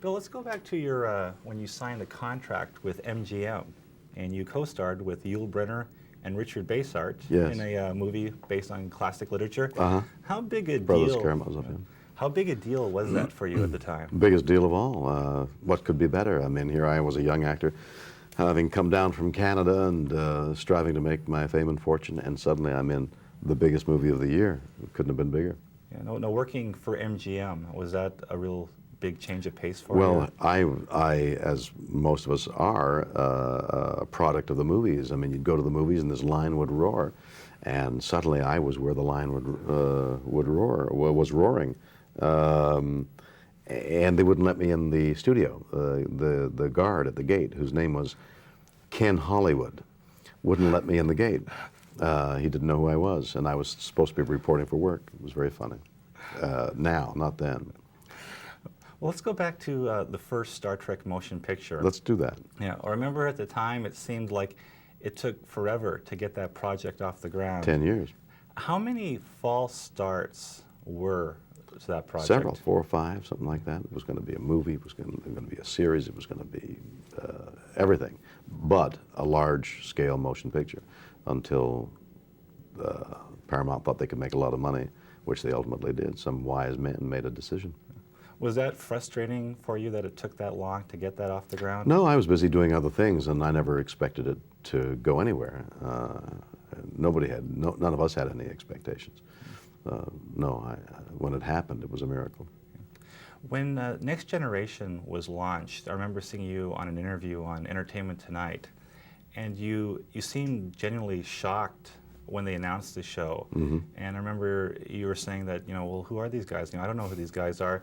Bill, let's go back to your when you signed the contract with MGM, and you co-starred with Yul Brynner and Richard Basehart Yes. in a movie based on classic literature. Uh-huh. How big a Brothers deal? Karamazov, yeah. How big a deal was that for you at the time? Biggest deal of all. What could be better? I mean, here I was a young actor, having come down from Canada and striving to make my fame and fortune, and suddenly I'm in the biggest movie of the year. It couldn't have been bigger. Yeah, no, working for MGM, was that a real big change of pace for you? Well, I, as most of us are, a product of the movies. I mean, you'd go to the movies and this line would roar, and suddenly I was where the line would roar, was roaring. And they wouldn't let me in the studio. The guard at the gate, whose name was Ken Hollywood, wouldn't let me in the gate. He didn't know who I was, and I was supposed to be reporting for work. It was very funny. Now, not then. Well, let's go back to the first Star Trek motion picture. Let's do that. Yeah, I remember at the time it seemed like it took forever to get that project off the ground. 10 years. How many false starts were to that project? Several, 4 or 5, something like that. It was going to be a movie, it was going to be a series, it was going to be everything, but a large-scale motion picture until Paramount thought they could make a lot of money, which they ultimately did. Some wise men made a decision. Was that frustrating for you that it took that long to get that off the ground? No, I was busy doing other things, and I never expected it to go anywhere. None of us had any expectations. When it happened, it was a miracle. When Next Generation was launched, I remember seeing you on an interview on Entertainment Tonight, and you seemed genuinely shocked when they announced the show. Mm-hmm. And I remember you were saying that, well, who are these guys? I don't know who these guys are.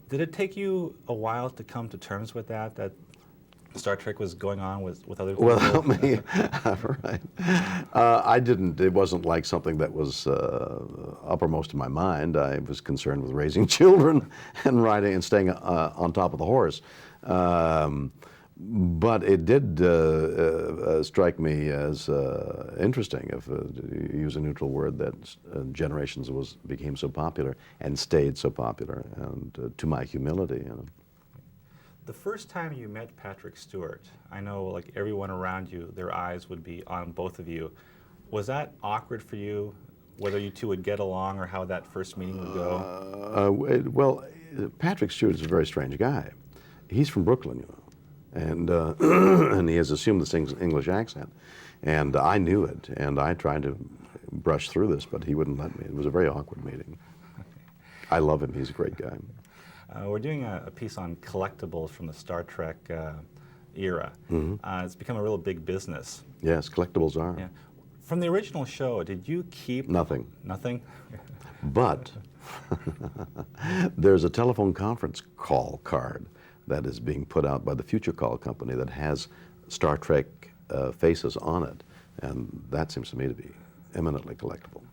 Did it take you a while to come to terms with that Star Trek was going on with other people? Well, me, right. I didn't. It wasn't like something that was uppermost in my mind. I was concerned with raising children and riding and staying on top of the horse. But it did strike me as interesting, if you use a neutral word, that Generations became so popular and stayed so popular, and to my humility. The first time you met Patrick Stewart, I know like everyone around you, their eyes would be on both of you. Was that awkward for you, whether you two would get along or how that first meeting would go? Well, Patrick Stewart is a very strange guy. He's from Brooklyn, and and he has assumed this English accent. And I knew it, and I tried to brush through this, but he wouldn't let me. It was a very awkward meeting. I love him. He's a great guy. We're doing a piece on collectibles from the Star Trek era. Mm-hmm. It's become a real big business. Yes, collectibles are. Yeah. From the original show, did you keep... Nothing. Nothing? But there's a telephone conference call card that is being put out by the Future Call Company that has Star Trek faces on it, and that seems to me to be eminently collectible.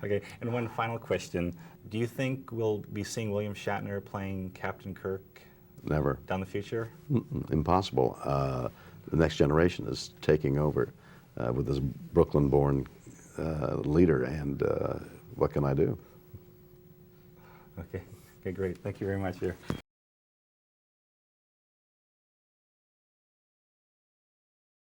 Okay, and one final question. Do you think we'll be seeing William Shatner playing Captain Kirk Never. down the future? Impossible. The Next Generation is taking over with this Brooklyn-born leader, and what can I do? Okay, great. Thank you very much. Here.